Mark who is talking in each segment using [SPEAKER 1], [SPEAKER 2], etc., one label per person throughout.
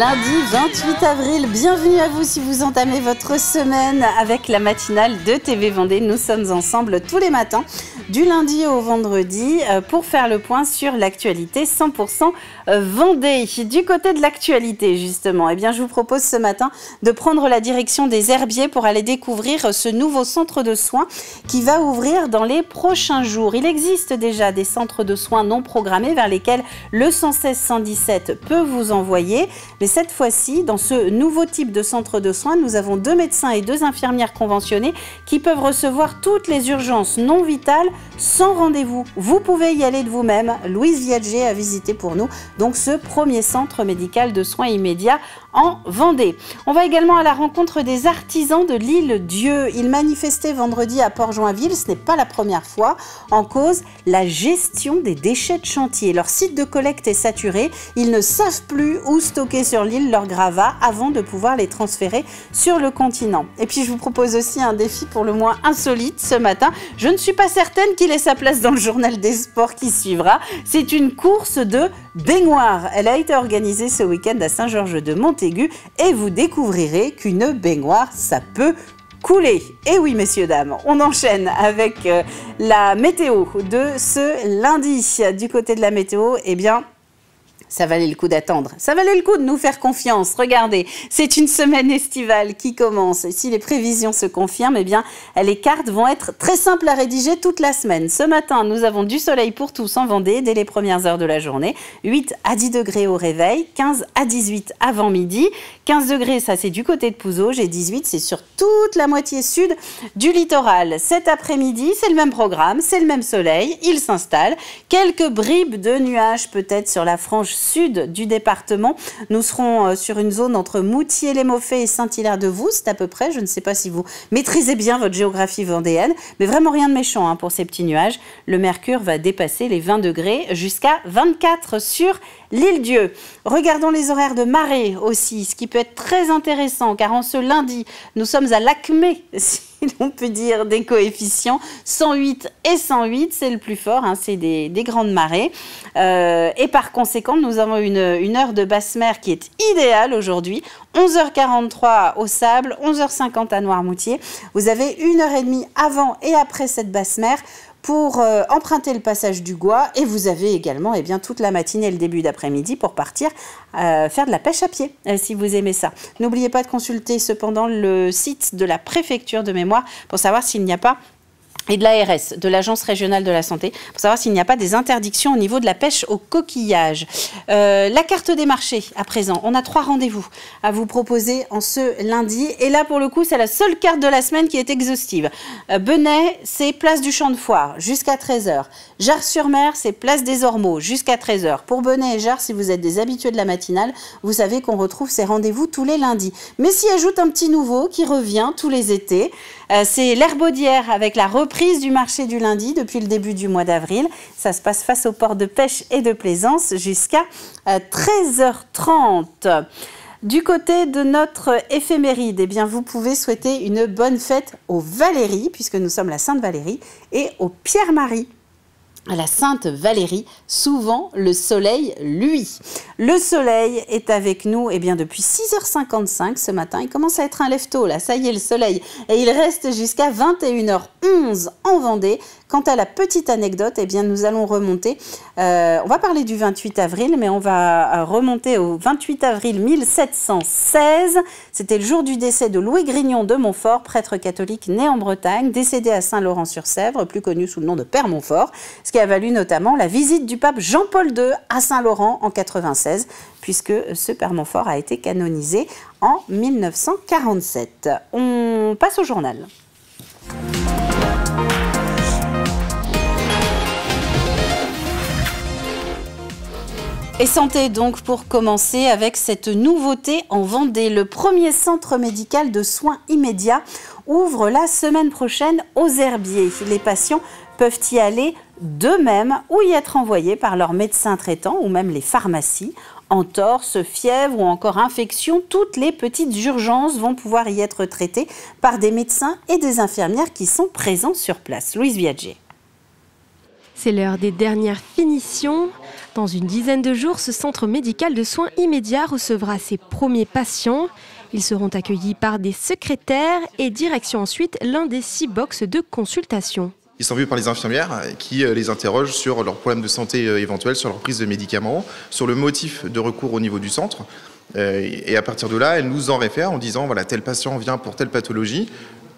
[SPEAKER 1] Lundi 28 avril, bienvenue à vous si vous entamez votre semaine avec la matinale de TV Vendée. Nous sommes ensemble tous les matins, du lundi au vendredi, pour faire le point sur l'actualité 100% Vendée. Du côté de l'actualité, justement, eh bien, je vous propose ce matin de prendre la direction des Herbiers pour aller découvrir ce nouveau centre de soins qui va ouvrir dans les prochains jours. Il existe déjà des centres de soins non programmés vers lesquels le 116 117 peut vous envoyer. Mais cette fois-ci, dans ce nouveau type de centre de soins, nous avons 2 médecins et 2 infirmières conventionnées qui peuvent recevoir toutes les urgences non vitales sans rendez-vous. Vous pouvez y aller de vous-même. Louise Viager a visité pour nous donc ce premier centre médical de soins immédiats en Vendée. On va également à la rencontre des artisans de l'île Dieu. Ils manifestaient vendredi à Port-Joinville, ce n'est pas la première fois, en cause la gestion des déchets de chantier. Leur site de collecte est saturé, ils ne savent plus où stocker sur l'île leurs gravats avant de pouvoir les transférer sur le continent. Et puis je vous propose aussi un défi pour le moins insolite ce matin. Je ne suis pas certaine qu'il ait sa place dans le journal des sports qui suivra. C'est une course de baignoire. Elle a été organisée ce week-end à Saint-Georges-de-Montaigu et vous découvrirez qu'une baignoire, ça peut couler. Et oui, messieurs, dames, on enchaîne avec la météo de ce lundi. Du côté de la météo, eh bien, ça valait le coup d'attendre. Ça valait le coup de nous faire confiance. Regardez, c'est une semaine estivale qui commence. Et si les prévisions se confirment, eh bien, les cartes vont être très simples à rédiger toute la semaine. Ce matin, nous avons du soleil pour tous en Vendée dès les premières heures de la journée. 8 à 10 degrés au réveil, 15 à 18 avant midi. 15 degrés, ça c'est du côté de Pouzauges et 18, c'est sur toute la moitié sud du littoral. Cet après-midi, c'est le même programme, c'est le même soleil, il s'installe. Quelques bribes de nuages peut-être sur la frange sud du département. Nous serons sur une zone entre Moutier-les-Mauffets et Saint-Hilaire-de-Voust à peu près. Je ne sais pas si vous maîtrisez bien votre géographie vendéenne, mais vraiment rien de méchant pour ces petits nuages. Le mercure va dépasser les 20 degrés jusqu'à 24 sur l'île Dieu. Regardons les horaires de marée aussi, ce qui peut être très intéressant car en ce lundi, nous sommes à l'acmé, si l'on peut dire, des coefficients 108 et 108, c'est le plus fort, c'est des grandes marées. Et par conséquent, nous avons une heure de basse mer qui est idéale aujourd'hui. 11h43 au Sable, 11h50 à Noirmoutier. Vous avez 1h30 avant et après cette basse mer pour emprunter le passage du Gois et vous avez également toute la matinée et le début d'après-midi pour partir faire de la pêche à pied si vous aimez ça. N'oubliez pas de consulter cependant le site de la préfecture de mémoire pour savoir s'il n'y a pas et de l'ARS, de l'Agence régionale de la santé, pour savoir s'il n'y a pas des interdictions au niveau de la pêche au coquillage. La carte des marchés, à présent, on a 3 rendez-vous à vous proposer en ce lundi. Et là, pour le coup, c'est la seule carte de la semaine qui est exhaustive. Benay, c'est place du Champ de Foire, jusqu'à 13h. Jars-sur-Mer, c'est place des Ormeaux, jusqu'à 13h. Pour Benay et Jars, si vous êtes des habitués de la matinale, vous savez qu'on retrouve ces rendez-vous tous les lundis. Mais s'y ajoute un petit nouveau qui revient tous les étés. C'est l'Herbaudière avec la reprise du marché du lundi depuis le début du mois d'avril. Ça se passe face au port de pêche et de plaisance jusqu'à 13h30. Du côté de notre éphéméride, eh bien, vous pouvez souhaiter une bonne fête aux Valéries, puisque nous sommes la Sainte Valérie, et aux Pierre-Marie. À la Sainte Valérie, souvent le soleil luit. Le soleil est avec nous depuis 6h55 ce matin. Il commence à être un lève-tôt là, ça y est le soleil. Et il reste jusqu'à 21h11 en Vendée. Quant à la petite anecdote, nous allons remonter. On va parler du 28 avril, mais on va remonter au 28 avril 1716. C'était le jour du décès de Louis Grignon de Montfort, prêtre catholique né en Bretagne, décédé à Saint-Laurent-sur-Sèvre, plus connu sous le nom de Père Montfort, ce qui a valu notamment la visite du pape Jean-Paul II à Saint-Laurent en 96, puisque ce Père Montfort a été canonisé en 1947. On passe au journal. Et santé donc pour commencer avec cette nouveauté en Vendée. Le premier centre médical de soins immédiats ouvre la semaine prochaine aux Herbiers. Les patients peuvent y aller d'eux-mêmes ou y être envoyés par leur médecin traitant ou même les pharmacies. Entorse, fièvre ou encore infection, toutes les petites urgences vont pouvoir y être traitées par des médecins et des infirmières qui sont présents sur place. Louise Viager.
[SPEAKER 2] C'est l'heure des dernières finitions. Dans une dizaine de jours, ce centre médical de soins immédiats recevra ses premiers patients. Ils seront accueillis par des secrétaires et direction ensuite l'un des 6 box de consultation.
[SPEAKER 3] Ils sont vus par les infirmières qui les interrogent sur leurs problèmes de santé éventuels, sur leur prise de médicaments, sur le motif de recours au niveau du centre. Et à partir de là, elles nous en réfèrent en disant voilà, tel patient vient pour telle pathologie.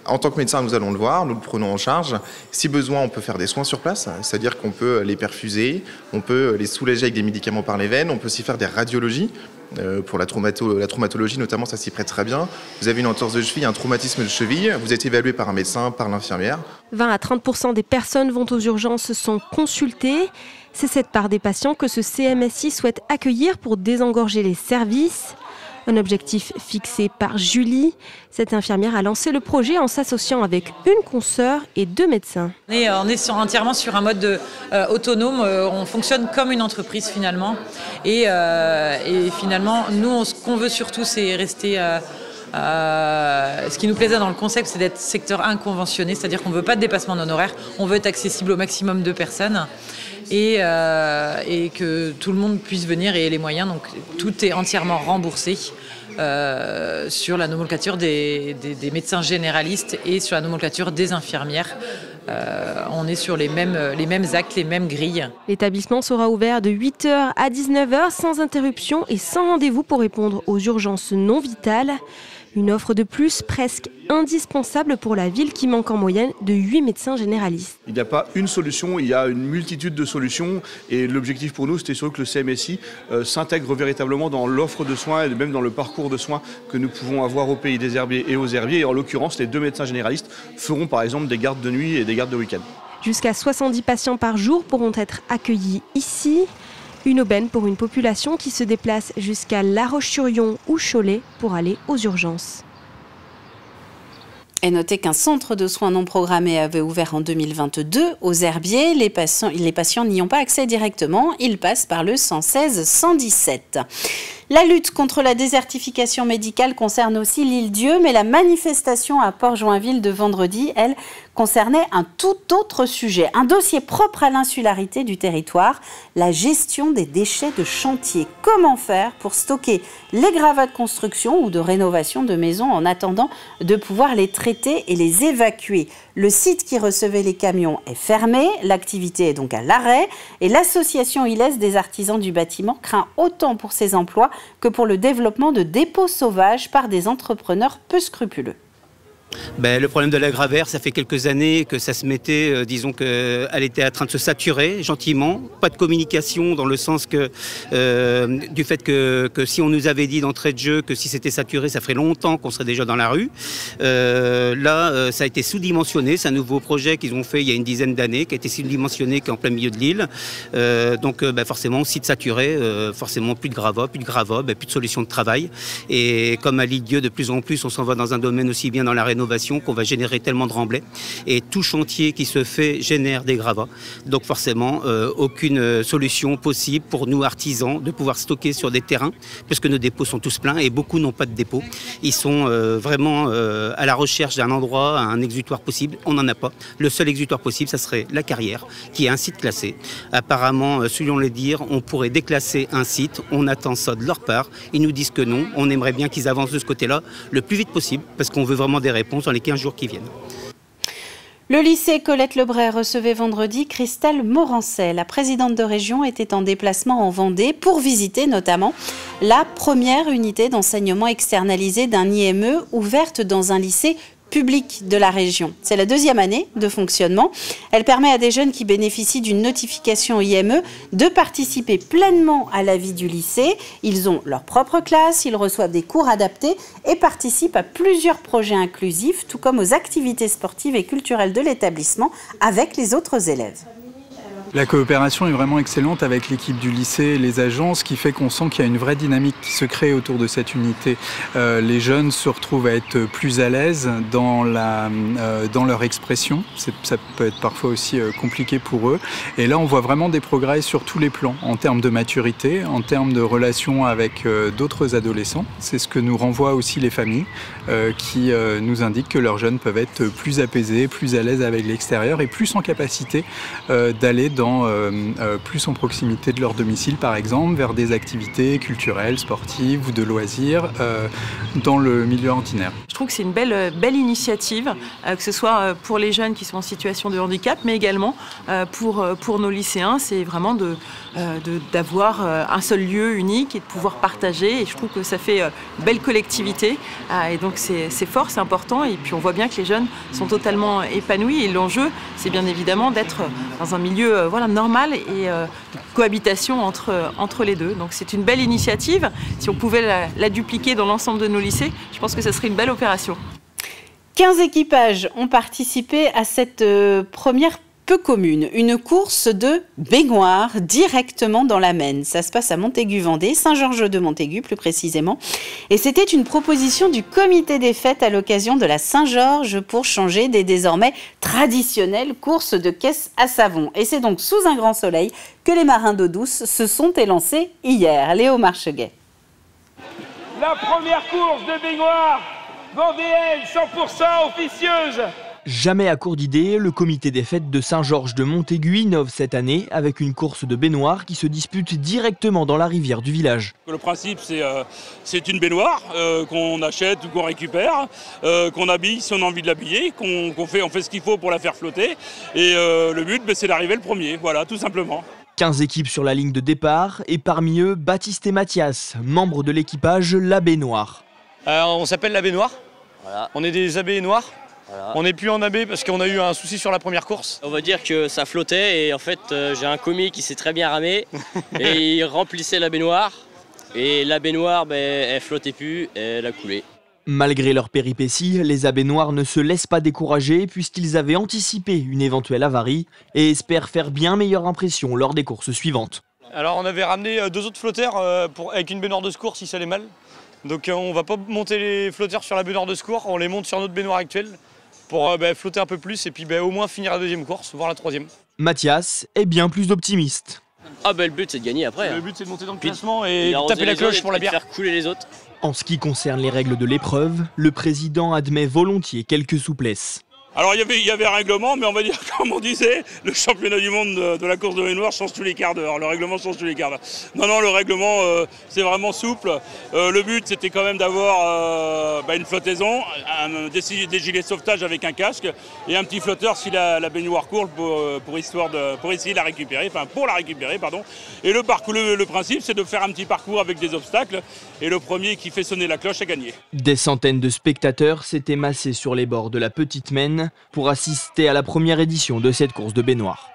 [SPEAKER 3] En tant que médecin, nous allons le voir, nous le prenons en charge. Si besoin, on peut faire des soins sur place, c'est-à-dire qu'on peut les perfuser, on peut les soulager avec des médicaments par les veines, on peut aussi faire des radiologies. Pour la traumatologie notamment, ça s'y prête très bien. Vous avez une entorse de cheville, un traumatisme de cheville, vous êtes évalué par un médecin, par l'infirmière.
[SPEAKER 2] 20 à 30% des personnes vont aux urgences sont consultées. C'est cette part des patients que ce CMSI souhaite accueillir pour désengorger les services. Un objectif fixé par Julie. Cette infirmière a lancé le projet en s'associant avec une consoeur et 2 médecins.
[SPEAKER 4] On est entièrement sur un mode autonome, on fonctionne comme une entreprise finalement. Et finalement, nous, ce qu'on veut surtout, c'est rester... ce qui nous plaisait dans le concept, c'est d'être secteur inconventionné, c'est-à-dire qu'on ne veut pas de dépassement d'honoraires, on veut être accessible au maximum de personnes. Et que tout le monde puisse venir et ait les moyens. Donc tout est entièrement remboursé sur la nomenclature des médecins généralistes et sur la nomenclature des infirmières. On est sur les mêmes actes, les mêmes grilles.
[SPEAKER 2] L'établissement sera ouvert de 8h à 19h sans interruption et sans rendez-vous pour répondre aux urgences non vitales. Une offre de plus presque indispensable pour la ville qui manque en moyenne de 8 médecins généralistes.
[SPEAKER 5] Il n'y a pas une solution, il y a une multitude de solutions et l'objectif pour nous c'était surtout que le CMSI s'intègre véritablement dans l'offre de soins et même dans le parcours de soins que nous pouvons avoir au Pays des Herbiers et aux Herbiers. Et en l'occurrence, les 2 médecins généralistes feront par exemple des gardes de nuit et des gardes de week-end.
[SPEAKER 2] Jusqu'à 70 patients par jour pourront être accueillis ici. Une aubaine pour une population qui se déplace jusqu'à La Roche-sur-Yon ou Cholet pour aller aux urgences.
[SPEAKER 1] Et notez qu'un centre de soins non programmés avait ouvert en 2022 aux Herbiers. Les patients n'y ont pas accès directement, ils passent par le 116-117. La lutte contre la désertification médicale concerne aussi l'Île-Dieu, mais la manifestation à Port-Joinville de vendredi, elle, concernait un tout autre sujet. Un dossier propre à l'insularité du territoire, la gestion des déchets de chantier. Comment faire pour stocker les gravats de construction ou de rénovation de maisons en attendant de pouvoir les traiter et les évacuer? Le site qui recevait les camions est fermé, l'activité est donc à l'arrêt et l'association ILES des artisans du bâtiment craint autant pour ses emplois que pour le développement de dépôts sauvages par des entrepreneurs peu scrupuleux.
[SPEAKER 6] Le problème de la gravère, ça fait quelques années que ça se mettait, disons qu'elle était en train de se saturer gentiment. Pas de communication dans le sens que du fait que si on nous avait dit d'entrée de jeu que si c'était saturé, ça ferait longtemps qu'on serait déjà dans la rue. Là, ça a été sous-dimensionné. C'est un nouveau projet qu'ils ont fait il y a une dizaine d'années, qui a été sous-dimensionné, qui est en plein milieu de l'île. Donc forcément, site saturé, forcément plus de gravats, plus de solutions de travail. Et comme à l'Île-Dieu, de plus en plus, on s'en va dans un domaine aussi bien dans la rénovation qu'on va générer tellement de remblais. Et tout chantier qui se fait génère des gravats. Donc forcément, aucune solution possible pour nous artisans de pouvoir stocker sur des terrains, puisque nos dépôts sont tous pleins et beaucoup n'ont pas de dépôt. Ils sont vraiment à la recherche d'un endroit, un exutoire possible. On n'en a pas. Le seul exutoire possible, ça serait la carrière, qui est un site classé. Apparemment, selon les dires, on pourrait déclasser un site. On attend ça de leur part. Ils nous disent que non. On aimerait bien qu'ils avancent de ce côté-là le plus vite possible, parce qu'on veut vraiment des réponses dans les 15 jours qui viennent.
[SPEAKER 1] Le lycée Colette Lebray recevait vendredi Christelle Morancet. La présidente de région était en déplacement en Vendée pour visiter notamment la première unité d'enseignement externalisé d'un IME ouverte dans un lycée public de la région. C'est la 2e année de fonctionnement. Elle permet à des jeunes qui bénéficient d'une notification IME de participer pleinement à la vie du lycée. Ils ont leur propre classe, ils reçoivent des cours adaptés et participent à plusieurs projets inclusifs, tout comme aux activités sportives et culturelles de l'établissement avec les autres élèves.
[SPEAKER 7] La coopération est vraiment excellente avec l'équipe du lycée et les agents, ce qui fait qu'on sent qu'il y a une vraie dynamique qui se crée autour de cette unité. Les jeunes se retrouvent à être plus à l'aise dans leur expression. Ça peut être parfois aussi compliqué pour eux. Et là, on voit vraiment des progrès sur tous les plans, en termes de maturité, en termes de relations avec d'autres adolescents. C'est ce que nous renvoient aussi les familles qui nous indiquent que leurs jeunes peuvent être plus apaisés, plus à l'aise avec l'extérieur et plus en capacité d'aller dans plus en proximité de leur domicile, par exemple, vers des activités culturelles, sportives ou de loisirs dans le milieu ordinaire.
[SPEAKER 8] Je trouve que c'est une belle initiative, que ce soit pour les jeunes qui sont en situation de handicap, mais également pour nos lycéens. C'est vraiment d'avoir un seul lieu unique et de pouvoir partager. Et je trouve que ça fait une belle collectivité. Et donc c'est fort, c'est important. Et puis on voit bien que les jeunes sont totalement épanouis. Et l'enjeu, c'est bien évidemment d'être dans un milieu normal et de cohabitation entre les deux. Donc c'est une belle initiative. Si on pouvait la dupliquer dans l'ensemble de nos lycées, je pense que ça serait une belle opération.
[SPEAKER 1] 15 équipages ont participé à cette première peu commune, une course de baignoire directement dans la Maine. Ça se passe à Montaigu-Vendée, Saint-Georges-de-Montaigu plus précisément. Et c'était une proposition du comité des fêtes à l'occasion de la Saint-Georges pour changer des désormais traditionnelles courses de caisses à savon. Et c'est donc sous un grand soleil que les marins d'eau douce se sont élancés hier. Léo Marcheguet.
[SPEAKER 9] La première course de baignoire vendéenne 100% officieuse.
[SPEAKER 10] Jamais à court d'idées, le comité des fêtes de Saint-Georges de Montaigu innove cette année avec une course de baignoire qui se dispute directement dans la rivière du village.
[SPEAKER 11] Le principe, c'est une baignoire qu'on achète ou qu'on récupère, qu'on habille si on a envie de l'habiller, on fait ce qu'il faut pour la faire flotter. Et le but, c'est d'arriver le premier, voilà, tout simplement.
[SPEAKER 10] 15 équipes sur la ligne de départ et parmi eux, Baptiste et Mathias, membres de l'équipage La Baignoire.
[SPEAKER 12] On s'appelle La Baignoire, voilà. On est des abbés noirs. Voilà. On n'est plus en abbé parce qu'on a eu un souci sur la première course.
[SPEAKER 13] On va dire que ça flottait et en fait j'ai un commis qui s'est très bien ramé et il remplissait la baignoire et la baignoire elle flottait plus et elle a coulé.
[SPEAKER 10] Malgré leurs péripéties, les abbés noirs ne se laissent pas décourager puisqu'ils avaient anticipé une éventuelle avarie et espèrent faire bien meilleure impression lors des courses suivantes.
[SPEAKER 12] Alors on avait ramené 2 autres flotteurs avec une baignoire de secours si ça allait mal. Donc on va pas monter les flotteurs sur la baignoire de secours, on les monte sur notre baignoire actuelle pour flotter un peu plus et puis au moins finir la deuxième course, voire la troisième.
[SPEAKER 10] Mathias est bien plus optimiste.
[SPEAKER 13] Le but c'est de gagner après.
[SPEAKER 12] Le but c'est de monter dans le classement et taper la cloche pour la bière.
[SPEAKER 13] Faire couler les autres.
[SPEAKER 10] En ce qui concerne les règles de l'épreuve, le président admet volontiers quelques souplesses.
[SPEAKER 11] Alors il y avait un règlement, mais on va dire, comme on disait, le championnat du monde de la course de baignoire change tous les quarts d'heure. Le règlement change tous les quarts d'heure. Non, le règlement, c'est vraiment souple. Le but, c'était quand même d'avoir une flottaison, des gilets de sauvetage avec un casque et un petit flotteur si la baignoire court pour essayer de la récupérer, pour la récupérer, pardon. Et le principe, c'est de faire un petit parcours avec des obstacles et le premier qui fait sonner la cloche a gagné.
[SPEAKER 10] Des centaines de spectateurs s'étaient massés sur les bords de la Petite Maine pour assister à la première édition de cette course de baignoire.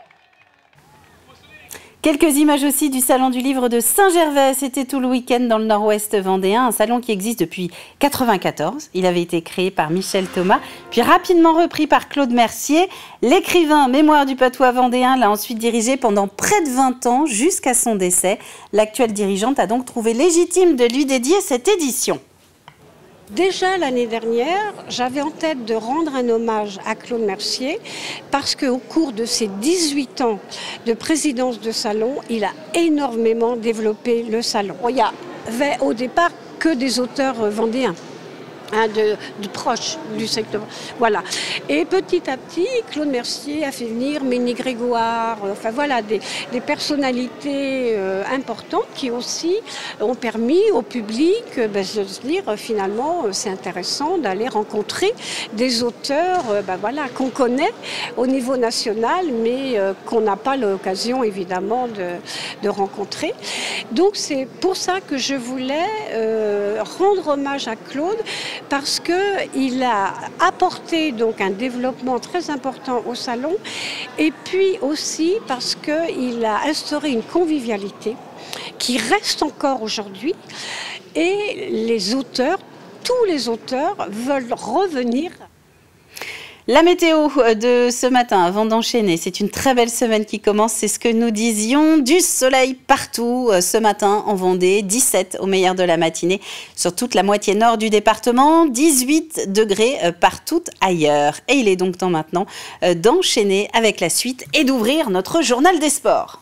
[SPEAKER 1] Quelques images aussi du Salon du Livre de Saint-Gervais. C'était tout le week-end dans le nord-ouest vendéen, un salon qui existe depuis 1994. Il avait été créé par Michel Thomas, puis rapidement repris par Claude Mercier. L'écrivain Mémoire du patois vendéen l'a ensuite dirigé pendant près de 20 ans jusqu'à son décès. L'actuelle dirigeante a donc trouvé légitime de lui dédier cette édition.
[SPEAKER 14] Déjà l'année dernière, j'avais en tête de rendre un hommage à Claude Mercier parce qu'au cours de ses 18 ans de présidence de salon, il a énormément développé le salon. Il n'y avait au départ que des auteurs vendéens. De proches du secteur. Voilà. Et petit à petit, Claude Mercier a fait venir Ménie Grégoire, des personnalités importantes qui aussi ont permis au public de se dire finalement c'est intéressant d'aller rencontrer des auteurs qu'on connaît au niveau national mais qu'on n'a pas l'occasion évidemment de rencontrer. Donc c'est pour ça que je voulais rendre hommage à Claude parce qu'il a apporté donc un développement très important au salon et puis aussi parce qu'il a instauré une convivialité qui reste encore aujourd'hui et les auteurs, tous les auteurs veulent revenir.
[SPEAKER 1] La météo de ce matin, avant d'enchaîner, c'est une très belle semaine qui commence, c'est ce que nous disions, du soleil partout ce matin en Vendée, 17 au meilleur de la matinée sur toute la moitié nord du département, 18 degrés partout ailleurs. Et il est donc temps maintenant d'enchaîner avec la suite et d'ouvrir notre journal des sports.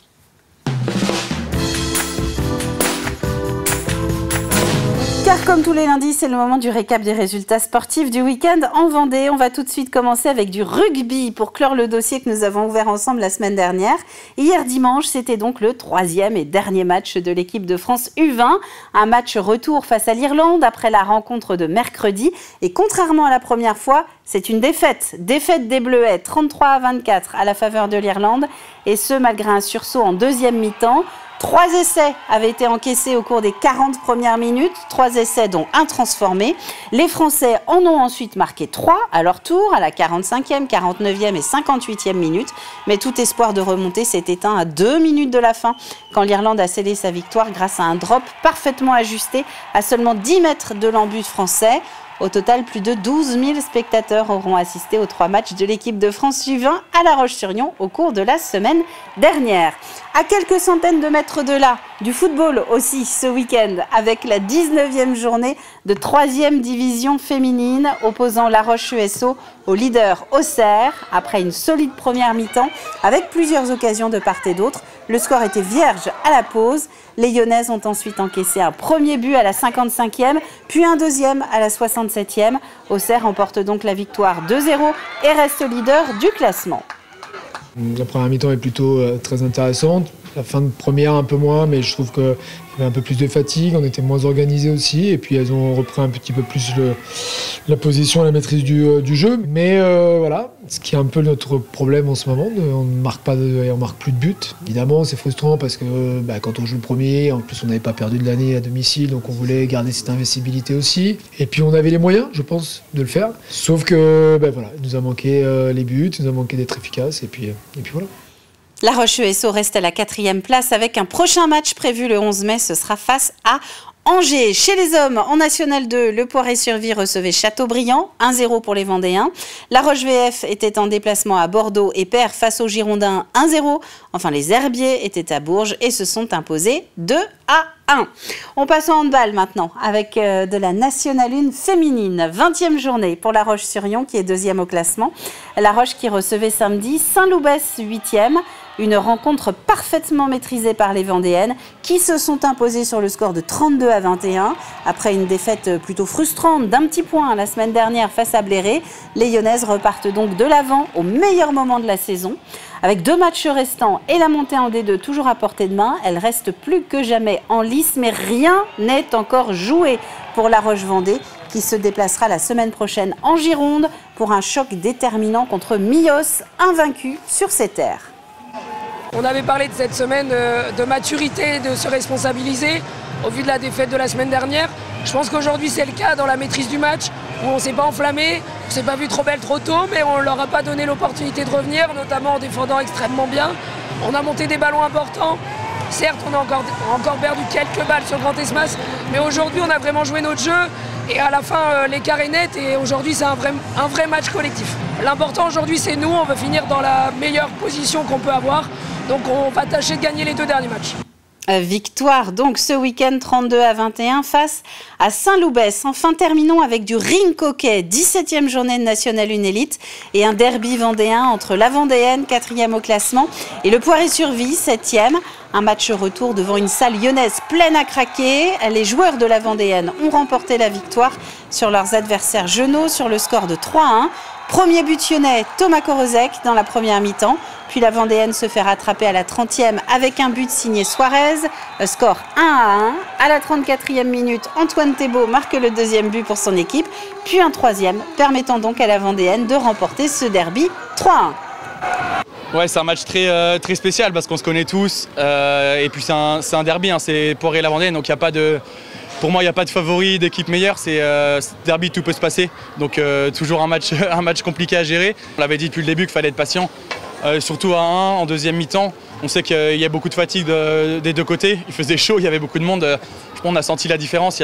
[SPEAKER 1] Car comme tous les lundis, c'est le moment du récap des résultats sportifs du week-end en Vendée. On va tout de suite commencer avec du rugby pour clore le dossier que nous avons ouvert ensemble la semaine dernière. Hier dimanche, c'était donc le 3e et dernier match de l'équipe de France U20. Un match retour face à l'Irlande après la rencontre de mercredi. Et contrairement à la première fois, c'est une défaite. Défaite des Bleuets, 33-24 à la faveur de l'Irlande. Et ce, malgré un sursaut en deuxième mi-temps. 3 essais avaient été encaissés au cours des 40 premières minutes, 3 essais dont un transformé. Les Français en ont ensuite marqué 3 à leur tour, à la 45e, 49e et 58e minute. Mais tout espoir de remonter s'est éteint à 2 minutes de la fin, quand l'Irlande a scellé sa victoire grâce à un drop parfaitement ajusté à seulement 10 mètres de l'embut français. Au total, plus de 12 000 spectateurs auront assisté aux 3 matchs de l'équipe de France U20 à La Roche-sur-Yon au cours de la semaine dernière. À quelques centaines de mètres de là, du football aussi ce week-end avec la 19e journée de 3e division féminine opposant La Roche-USO au leader Auxerre. Après une solide première mi-temps avec plusieurs occasions de part et d'autre, le score était vierge à la pause. Les Lyonnaises ont ensuite encaissé un premier but à la 55e, puis un deuxième à la 67e. Auxerre remporte donc la victoire 2-0 et reste leader du classement.
[SPEAKER 15] La première mi-temps est plutôt très intéressante. La fin de première un peu moins, mais je trouve qu'il y avait un peu plus de fatigue, on était moins organisés aussi, et puis elles ont repris un petit peu plus la position et la maîtrise du jeu. Mais voilà, ce qui est un peu notre problème en ce moment, on ne marque plus de buts. Évidemment, c'est frustrant parce que quand on joue le premier, en plus on n'avait pas perdu de l'année à domicile, donc on voulait garder cette invincibilité aussi. Et puis on avait les moyens, je pense, de le faire. Sauf que voilà, il nous a manqué les buts, il nous a manqué d'être efficace, et puis voilà.
[SPEAKER 1] La Roche-USO reste à la 4e place avec un prochain match prévu le 11 mai. Ce sera face à Angers. Chez les hommes, en National 2, le Poiré-sur-Vie recevait Châteaubriand, 1-0 pour les Vendéens. La Roche-VF était en déplacement à Bordeaux et perd face aux Girondins 1-0. Enfin, les Herbiers étaient à Bourges et se sont imposés 2-1. On passe au handball maintenant avec de la National 1 féminine. 20e journée pour La Roche-sur-Yon qui est 2e au classement. La Roche qui recevait samedi Saint-Loubès 8e. Une rencontre parfaitement maîtrisée par les Vendéennes qui se sont imposées sur le score de 32-21. Après une défaite plutôt frustrante d'un petit point la semaine dernière face à Bléré, les Lyonnaises repartent donc de l'avant au meilleur moment de la saison. Avec 2 matchs restants et la montée en D2 toujours à portée de main, elles restent plus que jamais en lice, mais rien n'est encore joué pour La Roche-Vendée qui se déplacera la semaine prochaine en Gironde pour un choc déterminant contre Millos, invaincu sur ses terres.
[SPEAKER 16] On avait parlé de cette semaine de maturité, de se responsabiliser au vu de la défaite de la semaine dernière. Je pense qu'aujourd'hui c'est le cas dans la maîtrise du match où on ne s'est pas enflammé, on ne s'est pas vu trop belle trop tôt, mais on ne leur a pas donné l'opportunité de revenir, notamment en défendant extrêmement bien. On a monté des ballons importants. Certes, on a encore perdu quelques balles sur Grand Esmas, mais aujourd'hui on a vraiment joué notre jeu et à la fin l'écart est net et aujourd'hui c'est un vrai match collectif. L'important aujourd'hui c'est nous, on veut finir dans la meilleure position qu'on peut avoir. Donc on va tâcher de gagner les 2 derniers matchs.
[SPEAKER 1] Victoire donc ce week-end 32-21 face à Saint-Loubès. Enfin terminons avec du ring hockey, 17e journée de National 1 Élite et un derby vendéen entre la Vendéenne, 4e au classement, et le Poiré-sur-Vie, 7e. Un match retour devant une salle lyonnaise pleine à craquer. Les joueurs de la Vendéenne ont remporté la victoire sur leurs adversaires geneaux sur le score de 3-1. Premier but lyonnais, Thomas Korozek dans la première mi-temps. Puis la Vendéenne se fait rattraper à la 30e avec un but signé Suarez. Score 1-1. À la 34e minute, Antoine Thébault marque le 2e but pour son équipe. Puis un 3e, permettant donc à la Vendéenne de remporter ce derby 3-1.
[SPEAKER 12] Ouais, c'est un match très spécial parce qu'on se connaît tous. Et puis c'est un derby, hein, c'est Poiré et la Vendéenne, donc il n'y a pas de... Pour moi, il n'y a pas de favori, d'équipe meilleure. C'est derby, tout peut se passer. Donc toujours un match compliqué à gérer. On l'avait dit depuis le début qu'il fallait être patient. Surtout à 1 en deuxième mi-temps. On sait qu'il y a beaucoup de fatigue des deux côtés. Il faisait chaud, il y avait beaucoup de monde. Je pense qu'on a senti la différence. Il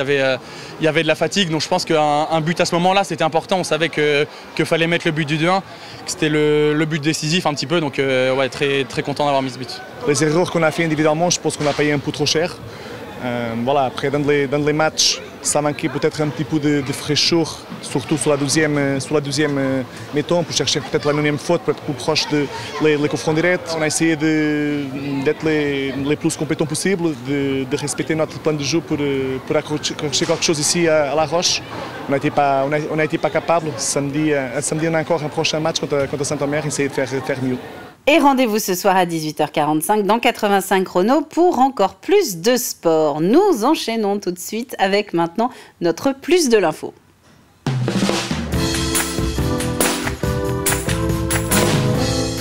[SPEAKER 12] y avait de la fatigue. Donc je pense qu'un but à ce moment-là, c'était important. On savait qu'il fallait mettre le but du 2-1. C'était le but décisif un petit peu. Donc ouais, très content d'avoir mis ce but.
[SPEAKER 17] Les erreurs qu'on a fait individuellement, je pense qu'on a payé un peu trop cher. Voilà, après dans les matchs, Ça manquait peut-être un petit peu de fraîcheur, surtout sur la deuxième mi-temps, pour chercher peut-être la 9e faute, pour être plus proche de les coups directs. On a essayé d'être les plus compétents possible, de respecter notre plan de jeu pour accrocher quelque chose ici à La Roche. On n'a été pas capable. Samedi, on a encore un prochain match contre Saint-Omer, essayer de faire mieux.
[SPEAKER 1] Et rendez-vous ce soir à 18h45 dans 85 chrono pour encore plus de sport. Nous enchaînons tout de suite avec maintenant notre plus de l'info.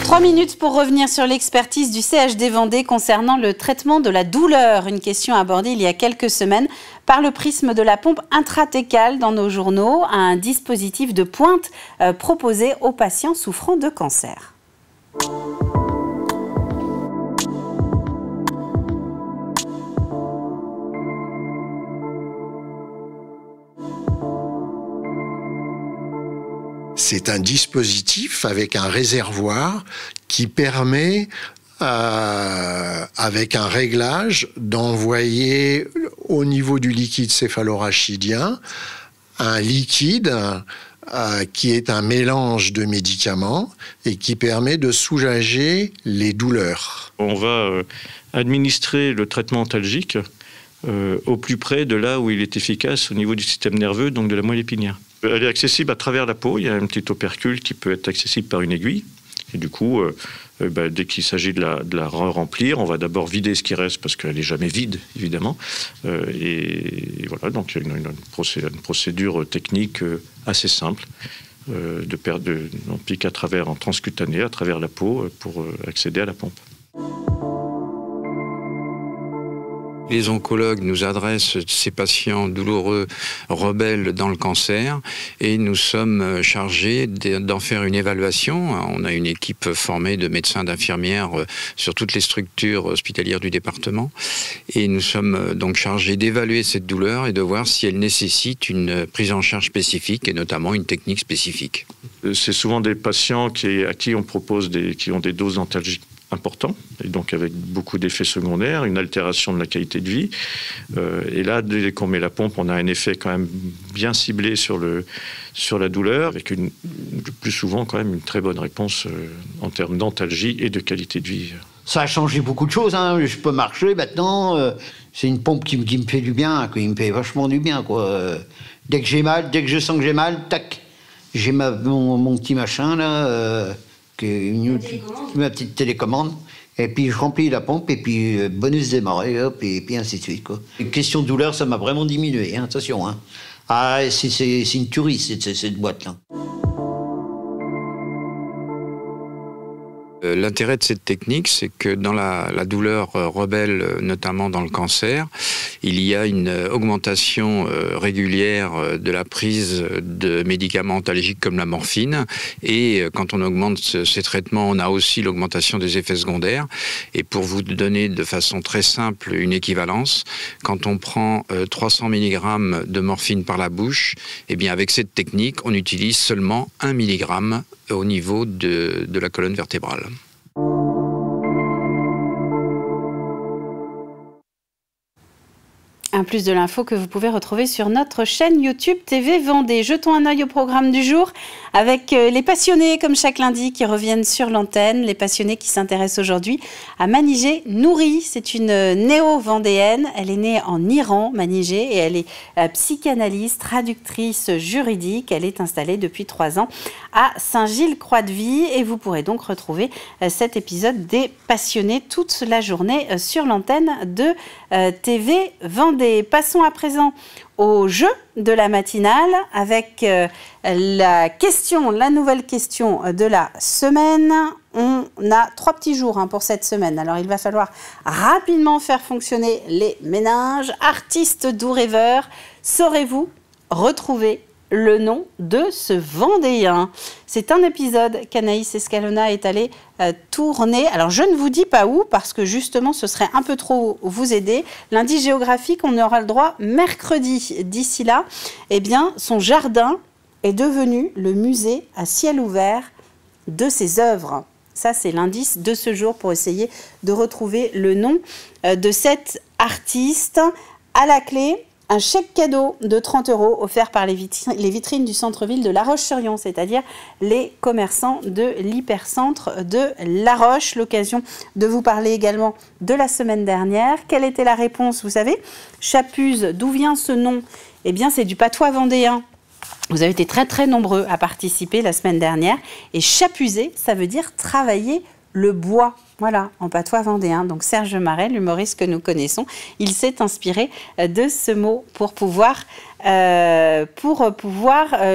[SPEAKER 1] Trois minutes pour revenir sur l'expertise du CHD Vendée concernant le traitement de la douleur. Une question abordée il y a quelques semaines par le prisme de la pompe intratécale dans nos journaux, un dispositif de pointe proposé aux patients souffrant de cancer.
[SPEAKER 18] C'est un dispositif avec un réservoir qui permet, avec un réglage, d'envoyer au niveau du liquide céphalorachidien un liquide qui est un mélange de médicaments et qui permet de soulager les douleurs.
[SPEAKER 19] On va administrer le traitement antalgique au plus près de là où il est efficace au niveau du système nerveux, donc de la moelle épinière. Elle est accessible à travers la peau, il y a un petit opercule qui peut être accessible par une aiguille. Et du coup, dès qu'il s'agit de la remplir, on va d'abord vider ce qui reste, parce qu'elle n'est jamais vide, évidemment. Et voilà, donc il y a une procédure technique assez simple. On pique en transcutané, à travers la peau, pour accéder à la pompe.
[SPEAKER 20] Les oncologues nous adressent ces patients douloureux, rebelles dans le cancer, et nous sommes chargés d'en faire une évaluation. On a une équipe formée de médecins, d'infirmières sur toutes les structures hospitalières du département, et nous sommes donc chargés d'évaluer cette douleur et de voir si elle nécessite une prise en charge spécifique, et notamment une technique spécifique.
[SPEAKER 19] C'est souvent des patients à qui on propose qui ont des doses antalgiques important, et donc avec beaucoup d'effets secondaires, une altération de la qualité de vie. Et là, dès qu'on met la pompe, on a un effet quand même bien ciblé sur la douleur, avec le plus souvent quand même une très bonne réponse en termes d'antalgie et de qualité de vie.
[SPEAKER 21] Ça a changé beaucoup de choses, hein. Je peux marcher maintenant, c'est une pompe qui me fait du bien, qui me fait vachement du bien, quoi. Dès que j'ai mal, dès que je sens que j'ai mal, tac, j'ai mon petit machin là, ma petite télécommande, et puis je remplis la pompe, et puis bonus démarré, hop, et puis ainsi de suite, quoi. Question de douleur, ça m'a vraiment diminué, hein, attention, hein. Ah, c'est une tuerie, cette boîte-là.
[SPEAKER 20] L'intérêt de cette technique, c'est que dans la douleur rebelle, notamment dans le cancer, il y a une augmentation régulière de la prise de médicaments antalgiques comme la morphine. Et quand on augmente ces traitements, on a aussi l'augmentation des effets secondaires. Et pour vous donner de façon très simple une équivalence, quand on prend 300 mg de morphine par la bouche, eh bien avec cette technique, on utilise seulement 1 mg au niveau de la colonne vertébrale.
[SPEAKER 1] Un plus de l'info que vous pouvez retrouver sur notre chaîne YouTube TV Vendée. Jetons un œil au programme du jour avec les passionnés, comme chaque lundi, qui reviennent sur l'antenne. Les passionnés qui s'intéressent aujourd'hui à Manijeh Nouri. C'est une néo-vendéenne. Elle est née en Iran, Manijeh, et elle est psychanalyste, traductrice juridique. Elle est installée depuis 3 ans à Saint-Gilles-Croix-de-Vie. Et vous pourrez donc retrouver cet épisode des passionnés toute la journée sur l'antenne de TV Vendée. Passons à présent au jeu de la matinale avec la nouvelle question de la semaine. On a 3 petits jours pour cette semaine. Alors il va falloir rapidement faire fonctionner les méninges. Artiste doux rêveur, saurez-vous retrouver le nom de ce Vendéen? C'est un épisode qu'Anaïs Escalona est allée tourner. Alors, je ne vous dis pas où, parce que justement, ce serait un peu trop vous aider. L'indice géographique, on aura le droit mercredi. D'ici là, eh bien, son jardin est devenu le musée à ciel ouvert de ses œuvres. Ça, c'est l'indice de ce jour pour essayer de retrouver le nom de cet artiste. À la clé, un chèque cadeau de 30 € offert par les vitrines du centre-ville de La Roche-sur-Yon, c'est-à-dire les commerçants de l'hypercentre de La Roche. L'occasion de vous parler également de la semaine dernière. Quelle était la réponse? Vous savez, Chapuz, d'où vient ce nom? Eh bien, c'est du patois vendéen. Vous avez été très nombreux à participer la semaine dernière. Et chapuser, ça veut dire travailler le bois. Voilà, en patois vendéen. Donc Serge Marais, l'humoriste que nous connaissons, il s'est inspiré de ce mot pour pouvoir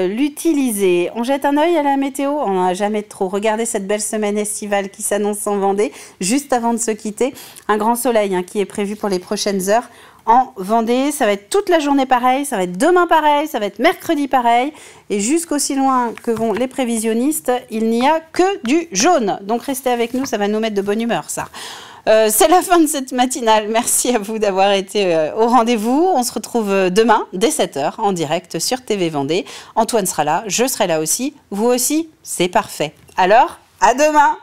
[SPEAKER 1] l'utiliser. On jette un œil à la météo. On n'a jamais trop regardé cette belle semaine estivale qui s'annonce en Vendée. Juste avant de se quitter, un grand soleil qui est prévu pour les prochaines heures. En Vendée, ça va être toute la journée pareil, ça va être demain pareil, ça va être mercredi pareil. Et jusqu'aussi loin que vont les prévisionnistes, il n'y a que du jaune. Donc restez avec nous, ça va nous mettre de bonne humeur, ça. C'est la fin de cette matinale. Merci à vous d'avoir été au rendez-vous. On se retrouve demain, dès 7 h, en direct sur TV Vendée. Antoine sera là, je serai là aussi. Vous aussi, c'est parfait. Alors, à demain!